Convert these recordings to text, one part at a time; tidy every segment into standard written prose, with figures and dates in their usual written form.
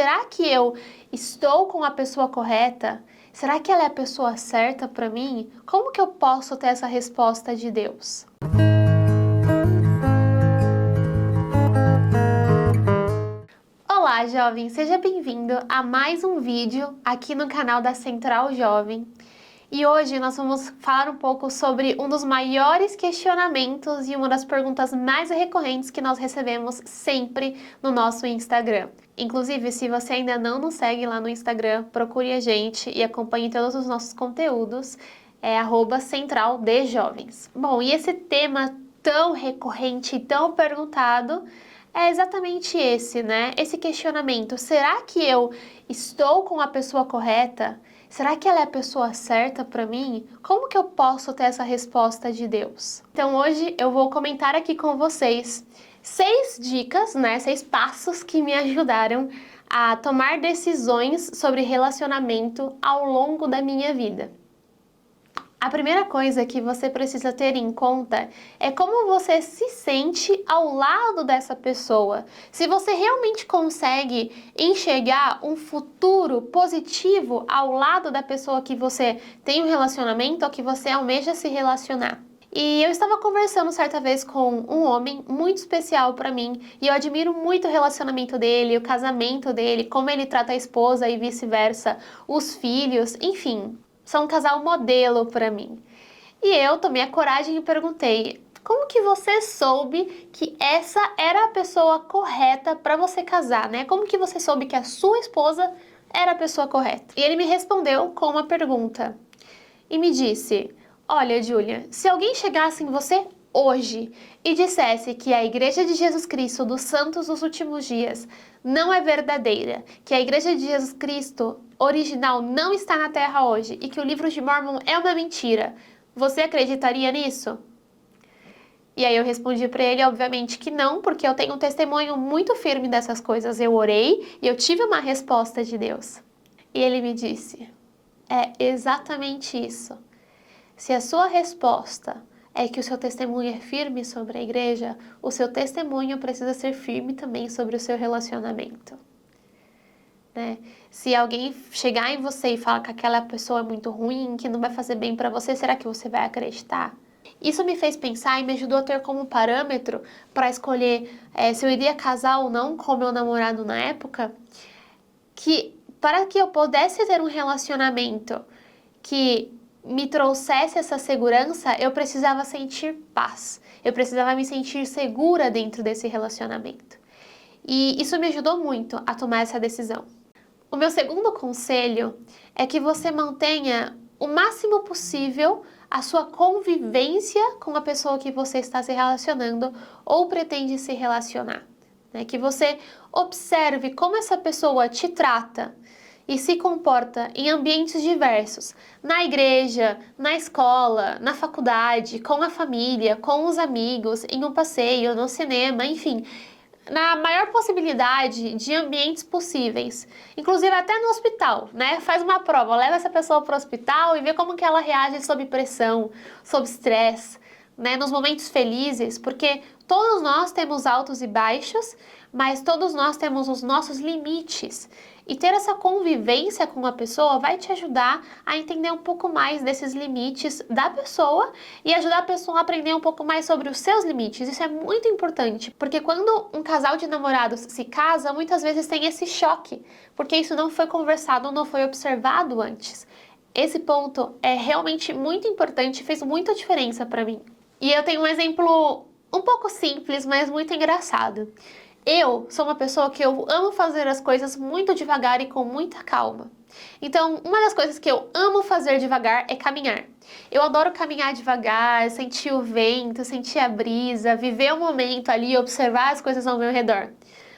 será que eu estou com a pessoa correta? Será que ela é a pessoa certa para mim? Como que eu posso ter essa resposta de Deus? Olá, jovem! Seja bem-vindo a mais um vídeo aqui no canal da Central Jovem. E hoje nós vamos falar um pouco sobre um dos maiores questionamentos e uma das perguntas mais recorrentes que nós recebemos sempre no nosso Instagram. Inclusive, se você ainda não nos segue lá no Instagram, procure a gente e acompanhe todos os nossos conteúdos, @centraldejovens. Bom, e esse tema tão recorrente e tão perguntado é exatamente esse, né? Esse questionamento: será que eu estou com a pessoa correta? Será que ela é a pessoa certa para mim? Como que eu posso ter essa resposta de Deus? Então hoje eu vou comentar aqui com vocês 6 dicas, né? 6 passos que me ajudaram a tomar decisões sobre relacionamento ao longo da minha vida. A primeira coisa que você precisa ter em conta é como você se sente ao lado dessa pessoa. Se você realmente consegue enxergar um futuro positivo ao lado da pessoa que você tem um relacionamento ou que você almeja se relacionar. E eu estava conversando certa vez com um homem muito especial para mim e eu admiro muito o relacionamento dele, o casamento dele, como ele trata a esposa e vice-versa, os filhos, enfim. São um casal modelo para mim. E eu tomei a coragem e perguntei: como que você soube que essa era a pessoa correta para você casar, né? Como que você soube que a sua esposa era a pessoa correta? E ele me respondeu com uma pergunta e me disse: olha, Júlia, se alguém chegasse em você hoje e dissesse que a Igreja de Jesus Cristo dos Santos dos Últimos Dias não é verdadeira, que a Igreja de Jesus Cristo original não está na Terra hoje e que o livro de Mórmon é uma mentira, você acreditaria nisso? E aí eu respondi para ele, obviamente, que não, porque eu tenho um testemunho muito firme dessas coisas. Eu orei e eu tive uma resposta de Deus. E ele me disse: é exatamente isso. Se a sua resposta é que o seu testemunho é firme sobre a igreja, o seu testemunho precisa ser firme também sobre o seu relacionamento. Né? Se alguém chegar em você e falar que aquela pessoa é muito ruim, que não vai fazer bem para você, será que você vai acreditar? Isso me fez pensar e me ajudou a ter como parâmetro para escolher se eu iria casar ou não com meu namorado na época, que para que eu pudesse ter um relacionamento que me trouxesse essa segurança, eu precisava sentir paz. Eu precisava me sentir segura dentro desse relacionamento. E isso me ajudou muito a tomar essa decisão. O meu segundo conselho é que você mantenha o máximo possível a sua convivência com a pessoa que você está se relacionando ou pretende se relacionar. Né? Que você observe como essa pessoa te trata e se comporta em ambientes diversos, na igreja, na escola, na faculdade, com a família, com os amigos, em um passeio, no cinema, enfim, na maior possibilidade de ambientes possíveis, inclusive até no hospital, né? Faz uma prova, leva essa pessoa para o hospital e vê como que ela reage sob pressão, sob estresse, né? Nos momentos felizes, porque todos nós temos altos e baixos, mas todos nós temos os nossos limites. E ter essa convivência com a pessoa vai te ajudar a entender um pouco mais desses limites da pessoa e ajudar a pessoa a aprender um pouco mais sobre os seus limites. Isso é muito importante, porque quando um casal de namorados se casa, muitas vezes tem esse choque, porque isso não foi conversado, não foi observado antes. Esse ponto é realmente muito importante e fez muita diferença para mim. E eu tenho um exemplo um pouco simples, mas muito engraçado. Eu sou uma pessoa que eu amo fazer as coisas muito devagar e com muita calma. Então, uma das coisas que eu amo fazer devagar é caminhar. Eu adoro caminhar devagar, sentir o vento, sentir a brisa, viver o momento ali e observar as coisas ao meu redor.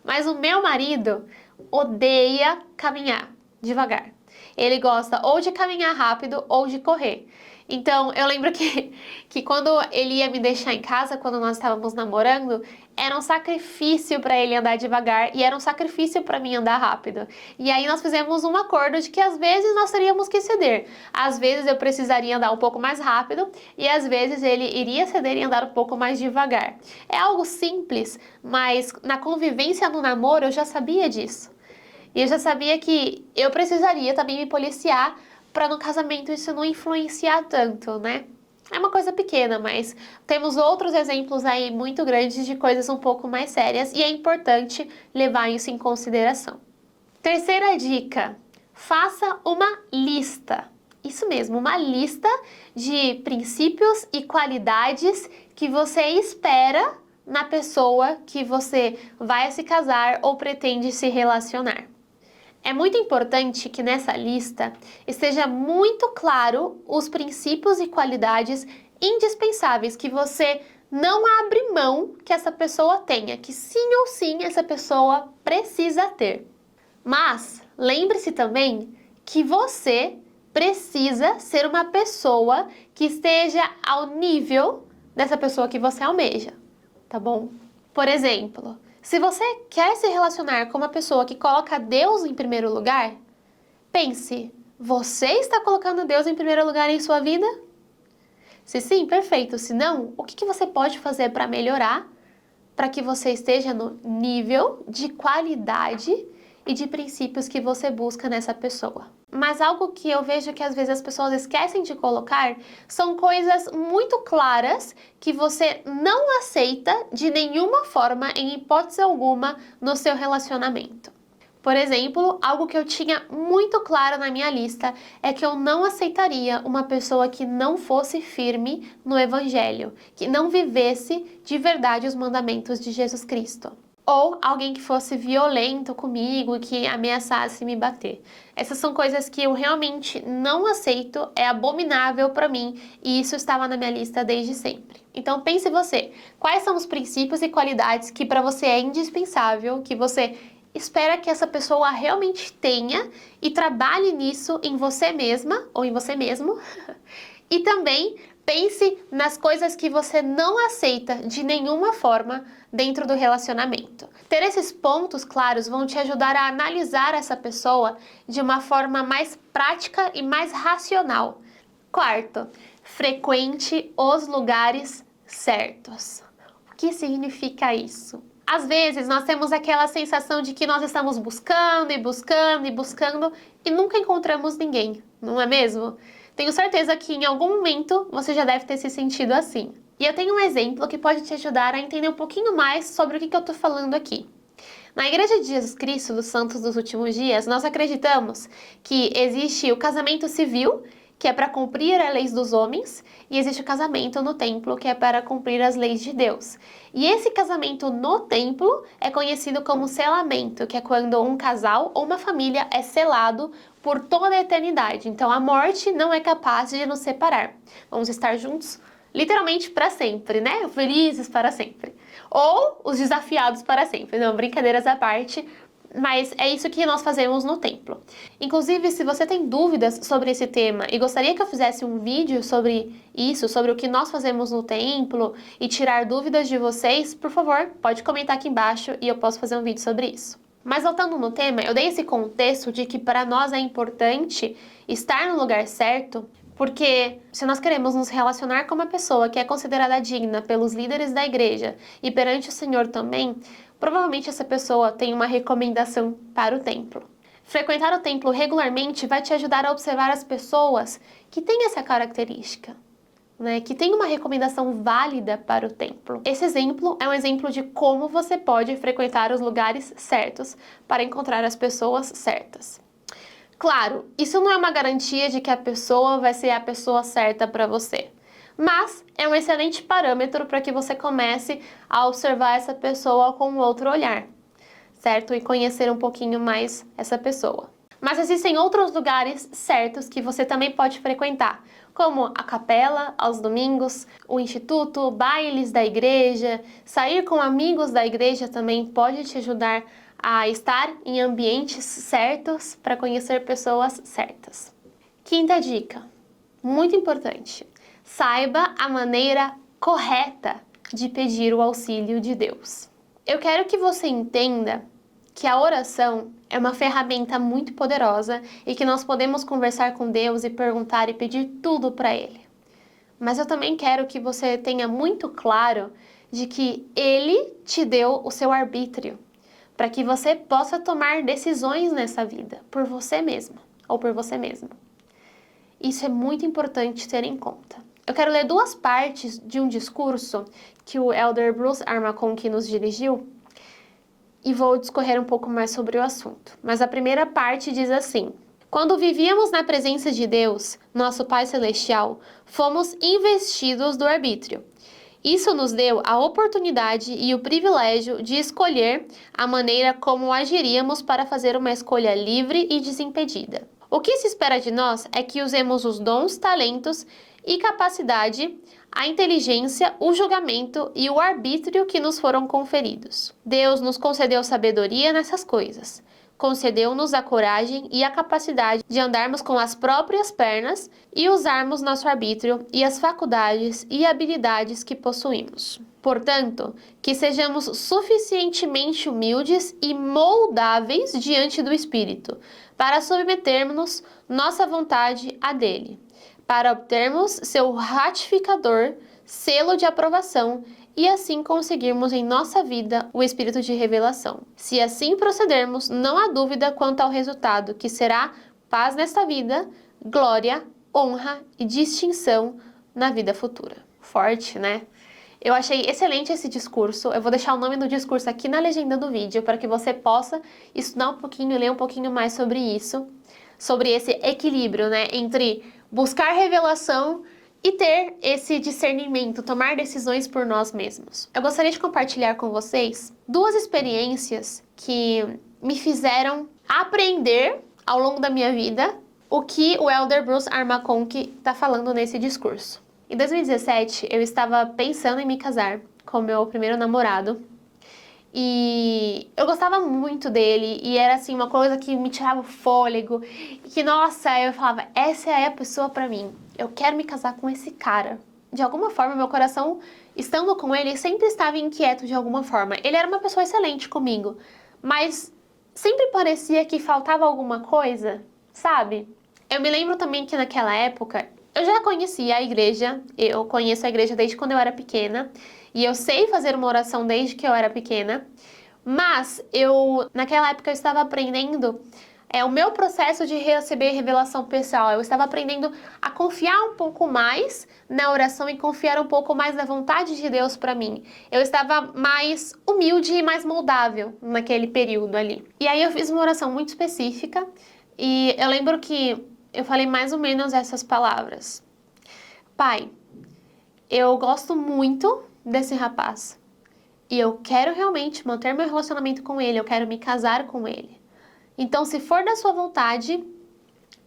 Mas o meu marido odeia caminhar devagar. Ele gosta ou de caminhar rápido ou de correr. Então, eu lembro que quando ele ia me deixar em casa, quando nós estávamos namorando, era um sacrifício para ele andar devagar e era um sacrifício para mim andar rápido. E aí nós fizemos um acordo de que às vezes nós teríamos que ceder. Às vezes eu precisaria andar um pouco mais rápido e às vezes ele iria ceder e andar um pouco mais devagar. É algo simples, mas na convivência no namoro eu já sabia disso. E eu já sabia que eu precisaria também me policiar para no casamento isso não influenciar tanto, né? É uma coisa pequena, mas temos outros exemplos aí muito grandes de coisas um pouco mais sérias e é importante levar isso em consideração. Terceira dica: faça uma lista. Isso mesmo, uma lista de princípios e qualidades que você espera na pessoa que você vai se casar ou pretende se relacionar. É muito importante que nessa lista esteja muito claro os princípios e qualidades indispensáveis que você não abre mão que essa pessoa tenha, que sim ou sim essa pessoa precisa ter. Mas lembre-se também que você precisa ser uma pessoa que esteja ao nível dessa pessoa que você almeja, tá bom? Por exemplo, se você quer se relacionar com uma pessoa que coloca Deus em primeiro lugar, pense, você está colocando Deus em primeiro lugar em sua vida? Se sim, perfeito. Se não, o que você pode fazer para melhorar, para que você esteja no nível de qualidade e de princípios que você busca nessa pessoa? Mas algo que eu vejo que às vezes as pessoas esquecem de colocar são coisas muito claras que você não aceita de nenhuma forma, em hipótese alguma, no seu relacionamento. Por exemplo, algo que eu tinha muito claro na minha lista é que eu não aceitaria uma pessoa que não fosse firme no Evangelho, que não vivesse de verdade os mandamentos de Jesus Cristo. Ou alguém que fosse violento comigo e que ameaçasse me bater. Essas são coisas que eu realmente não aceito, é abominável para mim e isso estava na minha lista desde sempre. Então pense você, quais são os princípios e qualidades que para você é indispensável, que você espera que essa pessoa realmente tenha e trabalhe nisso em você mesma ou em você mesmo. E também pense nas coisas que você não aceita de nenhuma forma dentro do relacionamento. Ter esses pontos claros vão te ajudar a analisar essa pessoa de uma forma mais prática e mais racional. Quarto, frequente os lugares certos. O que significa isso? Às vezes nós temos aquela sensação de que nós estamos buscando e buscando e buscando e nunca encontramos ninguém, não é mesmo? Tenho certeza que em algum momento você já deve ter se sentido assim. E eu tenho um exemplo que pode te ajudar a entender um pouquinho mais sobre o que eu estou falando aqui. Na Igreja de Jesus Cristo dos Santos dos Últimos Dias, nós acreditamos que existe o casamento civil, que é para cumprir as leis dos homens, e existe o casamento no templo, que é para cumprir as leis de Deus. E esse casamento no templo é conhecido como selamento, que é quando um casal ou uma família é selado por toda a eternidade. Então a morte não é capaz de nos separar. Vamos estar juntos literalmente para sempre, né? Felizes para sempre. Ou os desafiados para sempre. Não, brincadeiras à parte, mas é isso que nós fazemos no templo. Inclusive, se você tem dúvidas sobre esse tema e gostaria que eu fizesse um vídeo sobre isso, sobre o que nós fazemos no templo e tirar dúvidas de vocês, por favor, pode comentar aqui embaixo e eu posso fazer um vídeo sobre isso. Mas voltando no tema, eu dei esse contexto de que para nós é importante estar no lugar certo, porque se nós queremos nos relacionar com uma pessoa que é considerada digna pelos líderes da igreja e perante o Senhor também, provavelmente essa pessoa tem uma recomendação para o templo. Frequentar o templo regularmente vai te ajudar a observar as pessoas que têm essa característica, né, que tem uma recomendação válida para o templo. Esse exemplo é um exemplo de como você pode frequentar os lugares certos para encontrar as pessoas certas. Claro, isso não é uma garantia de que a pessoa vai ser a pessoa certa para você, mas é um excelente parâmetro para que você comece a observar essa pessoa com outro olhar, certo? E conhecer um pouquinho mais essa pessoa. Mas existem outros lugares certos que você também pode frequentar, como a capela aos domingos, o instituto, bailes da igreja, sair com amigos da igreja também pode te ajudar a estar em ambientes certos para conhecer pessoas certas. Quinta dica, muito importante: saiba a maneira correta de pedir o auxílio de Deus. Eu quero que você entenda que a oração é uma ferramenta muito poderosa e que nós podemos conversar com Deus e perguntar e pedir tudo para Ele. Mas eu também quero que você tenha muito claro de que Ele te deu o seu arbítrio, para que você possa tomar decisões nessa vida por você mesmo ou por você mesmo. Isso é muito importante ter em conta. Eu quero ler duas partes de um discurso que o Elder Bruce R. McConkie nos dirigiu e vou discorrer um pouco mais sobre o assunto. Mas a primeira parte diz assim: quando vivíamos na presença de Deus, nosso Pai Celestial, fomos investidos do arbítrio. Isso nos deu a oportunidade e o privilégio de escolher a maneira como agiríamos para fazer uma escolha livre e desimpedida. O que se espera de nós é que usemos os dons, talentos e capacidade, a inteligência, o julgamento e o arbítrio que nos foram conferidos. Deus nos concedeu sabedoria nessas coisas. Concedeu-nos a coragem e a capacidade de andarmos com as próprias pernas e usarmos nosso arbítrio e as faculdades e habilidades que possuímos. Portanto, que sejamos suficientemente humildes e moldáveis diante do Espírito, para submetermos nossa vontade à dele, para obtermos seu ratificador, selo de aprovação, e assim conseguirmos em nossa vida o espírito de revelação. Se assim procedermos, não há dúvida quanto ao resultado, que será paz nesta vida, glória, honra e distinção na vida futura. Forte, né? Eu achei excelente esse discurso. Eu vou deixar o nome do discurso aqui na legenda do vídeo para que você possa estudar um pouquinho, ler um pouquinho mais sobre isso, sobre esse equilíbrio, né, entre buscar revelação e ter esse discernimento, tomar decisões por nós mesmos. Eu gostaria de compartilhar com vocês duas experiências que me fizeram aprender ao longo da minha vida o que o Elder Bruce R. McConkie está falando nesse discurso. Em 2017, eu estava pensando em me casar com meu primeiro namorado e eu gostava muito dele e era assim uma coisa que me tirava o fôlego e que, nossa, eu falava, essa é a pessoa pra mim. Eu quero me casar com esse cara. De alguma forma, meu coração, estando com ele, sempre estava inquieto de alguma forma. Ele era uma pessoa excelente comigo, mas sempre parecia que faltava alguma coisa, sabe? Eu me lembro também que naquela época, eu já conhecia a igreja, eu conheço a igreja desde quando eu era pequena, e eu sei fazer uma oração desde que eu era pequena, mas naquela época eu estava aprendendo o meu processo de receber revelação pessoal. Eu estava aprendendo a confiar um pouco mais na oração e confiar um pouco mais na vontade de Deus para mim. Eu estava mais humilde e mais moldável naquele período ali. E aí eu fiz uma oração muito específica e eu lembro que eu falei mais ou menos essas palavras. Pai, eu gosto muito desse rapaz e eu quero realmente manter meu relacionamento com ele, eu quero me casar com ele. Então, se for da sua vontade,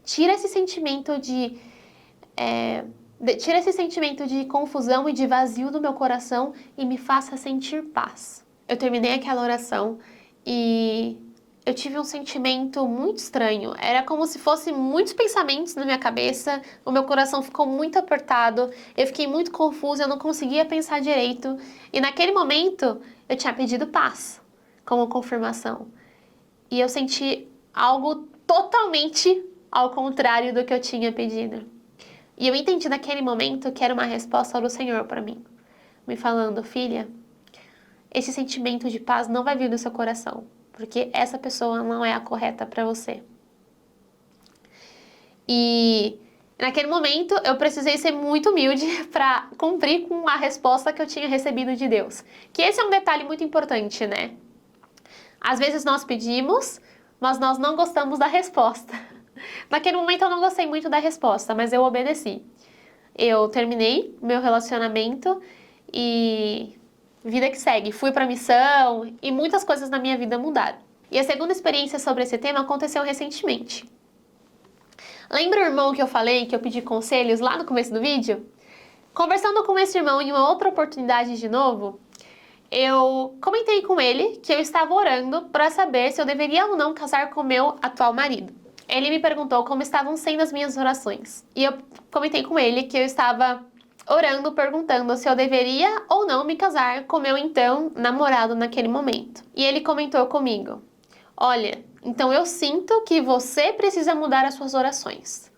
tira esse sentimento de confusão e de vazio do meu coração e me faça sentir paz. Eu terminei aquela oração e eu tive um sentimento muito estranho. Era como se fossem muitos pensamentos na minha cabeça, o meu coração ficou muito apertado, eu fiquei muito confusa, eu não conseguia pensar direito. E naquele momento, eu tinha pedido paz como confirmação. E eu senti algo totalmente ao contrário do que eu tinha pedido. E eu entendi naquele momento que era uma resposta do Senhor para mim, me falando, filha, esse sentimento de paz não vai vir do seu coração, porque essa pessoa não é a correta para você. E naquele momento eu precisei ser muito humilde para cumprir com a resposta que eu tinha recebido de Deus. Que esse é um detalhe muito importante, né? Às vezes nós pedimos, mas nós não gostamos da resposta. Naquele momento eu não gostei muito da resposta, mas eu obedeci. Eu terminei meu relacionamento e vida que segue. Fui para missão e muitas coisas na minha vida mudaram. E a segunda experiência sobre esse tema aconteceu recentemente. Lembra o irmão que eu falei que eu pedi conselhos lá no começo do vídeo? Conversando com esse irmão em uma outra oportunidade de novo, eu comentei com ele que eu estava orando para saber se eu deveria ou não casar com meu atual marido. Ele me perguntou como estavam sendo as minhas orações. E eu comentei com ele que eu estava orando, perguntando se eu deveria ou não me casar com meu então namorado naquele momento. E ele comentou comigo, olha, então eu sinto que você precisa mudar as suas orações.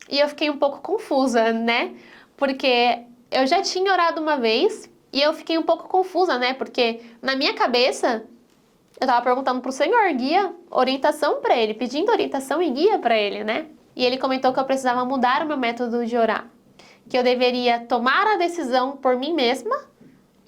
E eu fiquei um pouco confusa, né? Porque eu já tinha orado uma vez e eu fiquei um pouco confusa, né? Porque na minha cabeça, Eu tava perguntando pro Senhor, guia, orientação pra ele, pedindo orientação e guia pra ele, né? E ele comentou que eu precisava mudar o meu método de orar, que eu deveria tomar a decisão por mim mesma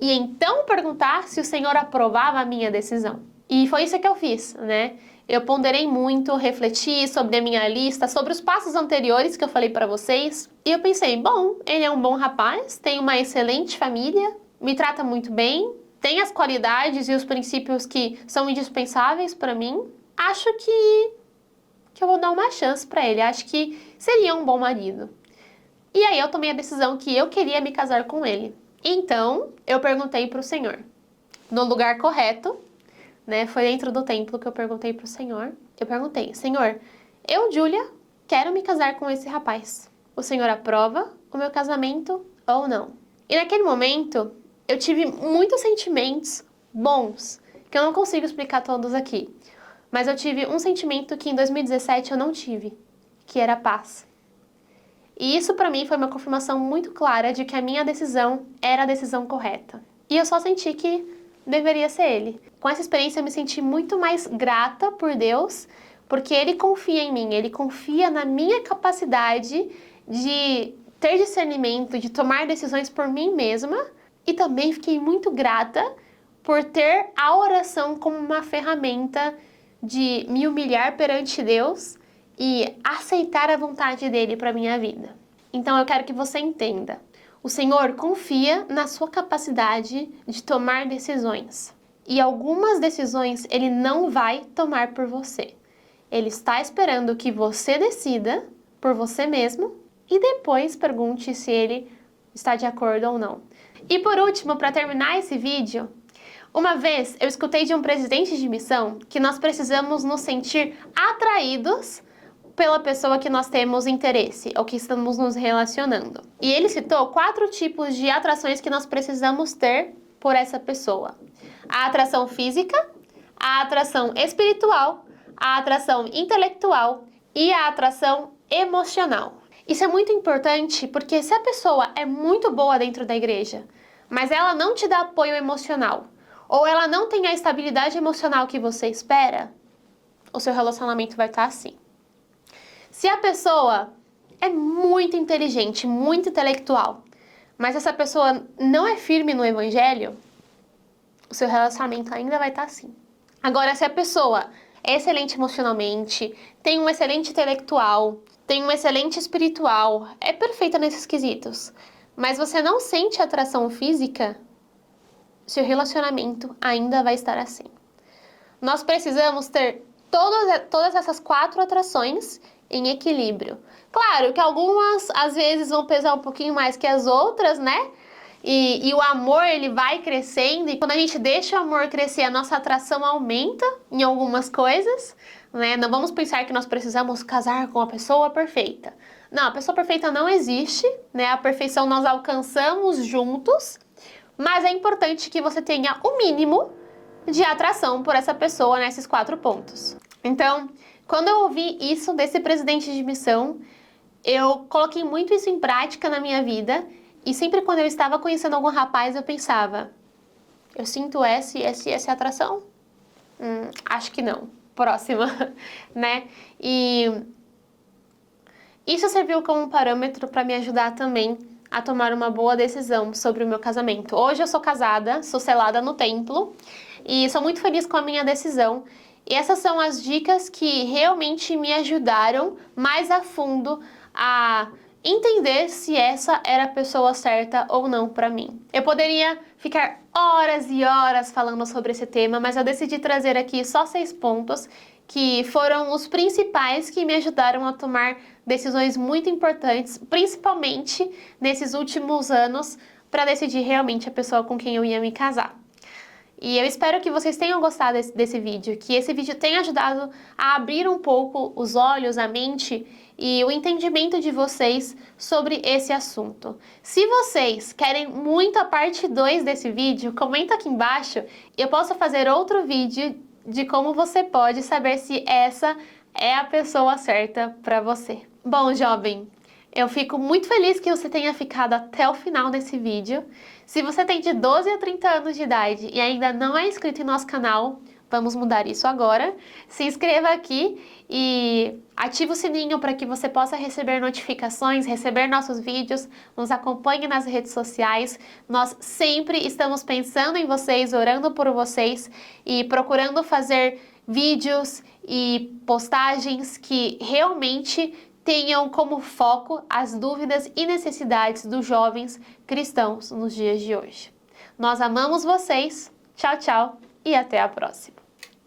e então perguntar se o Senhor aprovava a minha decisão. E foi isso que eu fiz, né? Eu ponderei muito, refleti sobre a minha lista, sobre os passos anteriores que eu falei pra vocês, e eu pensei, bom, ele é um bom rapaz, tem uma excelente família, me trata muito bem, tem as qualidades e os princípios que são indispensáveis pra mim. Acho que eu vou dar uma chance pra ele, acho que seria um bom marido. E aí eu tomei a decisão que eu queria me casar com ele. Então, eu perguntei pro Senhor, no lugar correto, né? Foi dentro do templo que eu perguntei pro Senhor. Eu perguntei, Senhor, eu, Júlia, quero me casar com esse rapaz. O Senhor aprova o meu casamento ou não? E naquele momento, eu tive muitos sentimentos bons, que eu não consigo explicar todos aqui. Mas eu tive um sentimento que em 2017 eu não tive, que era paz. E isso pra mim foi uma confirmação muito clara de que a minha decisão era a decisão correta. E eu só senti que deveria ser ele. Com essa experiência eu me senti muito mais grata por Deus, porque Ele confia em mim, Ele confia na minha capacidade de ter discernimento, de tomar decisões por mim mesma, e também fiquei muito grata por ter a oração como uma ferramenta de me humilhar perante Deus e aceitar a vontade dele para minha vida. Então eu quero que você entenda. O Senhor confia na sua capacidade de tomar decisões. E algumas decisões Ele não vai tomar por você. Ele está esperando que você decida por você mesmo e depois pergunte se Ele está de acordo ou não. E por último, para terminar esse vídeo, uma vez eu escutei de um presidente de missão que nós precisamos nos sentir atraídos pela pessoa que nós temos interesse ou que estamos nos relacionando. E ele citou 4 tipos de atrações que nós precisamos ter por essa pessoa: a atração física, a atração espiritual, a atração intelectual e a atração emocional. Isso é muito importante porque se a pessoa é muito boa dentro da igreja, mas ela não te dá apoio emocional, ou ela não tem a estabilidade emocional que você espera, o seu relacionamento vai estar assim. Se a pessoa é muito inteligente, muito intelectual, mas essa pessoa não é firme no evangelho, o seu relacionamento ainda vai estar assim. Agora, se a pessoa é excelente emocionalmente, tem um excelente intelectual, tem um excelente espiritual, é perfeita nesses quesitos, mas você não sente atração física, seu relacionamento ainda vai estar assim. Nós precisamos ter todas essas 4 atrações em equilíbrio. Claro que algumas às vezes vão pesar um pouquinho mais que as outras, né? E o amor, ele vai crescendo, e quando a gente deixa o amor crescer, a nossa atração aumenta em algumas coisas, né? Não vamos pensar que nós precisamos casar com a pessoa perfeita. Não, a pessoa perfeita não existe, né? A perfeição nós alcançamos juntos, mas é importante que você tenha o mínimo de atração por essa pessoa nesses 4 pontos. Então, quando eu ouvi isso desse presidente de missão, eu coloquei muito isso em prática na minha vida, e sempre quando eu estava conhecendo algum rapaz, eu pensava, eu sinto essa atração? Acho que não. Próxima, né? E isso serviu como um parâmetro para me ajudar também a tomar uma boa decisão sobre o meu casamento. Hoje eu sou casada, sou selada no templo, e sou muito feliz com a minha decisão. E essas são as dicas que realmente me ajudaram mais a fundo a entender se essa era a pessoa certa ou não para mim. Eu poderia ficar horas e horas falando sobre esse tema, mas eu decidi trazer aqui só 6 pontos que foram os principais que me ajudaram a tomar decisões muito importantes, principalmente nesses últimos anos, para decidir realmente a pessoa com quem eu ia me casar. E eu espero que vocês tenham gostado desse vídeo, que esse vídeo tenha ajudado a abrir um pouco os olhos, a mente e o entendimento de vocês sobre esse assunto. Se vocês querem muito a parte 2 desse vídeo, comenta aqui embaixo e eu posso fazer outro vídeo de como você pode saber se essa é a pessoa certa para você. Bom, jovem, eu fico muito feliz que você tenha ficado até o final desse vídeo. Se você tem de 12 a 30 anos de idade e ainda não é inscrito em nosso canal, Vamos mudar isso agora. Se inscreva aqui e ative o sininho para que você possa receber notificações, receber nossos vídeos, nos acompanhe nas redes sociais. Nós sempre estamos pensando em vocês, orando por vocês e procurando fazer vídeos e postagens que realmente tenham como foco as dúvidas e necessidades dos jovens cristãos nos dias de hoje. Nós amamos vocês. Tchau, tchau e até a próxima.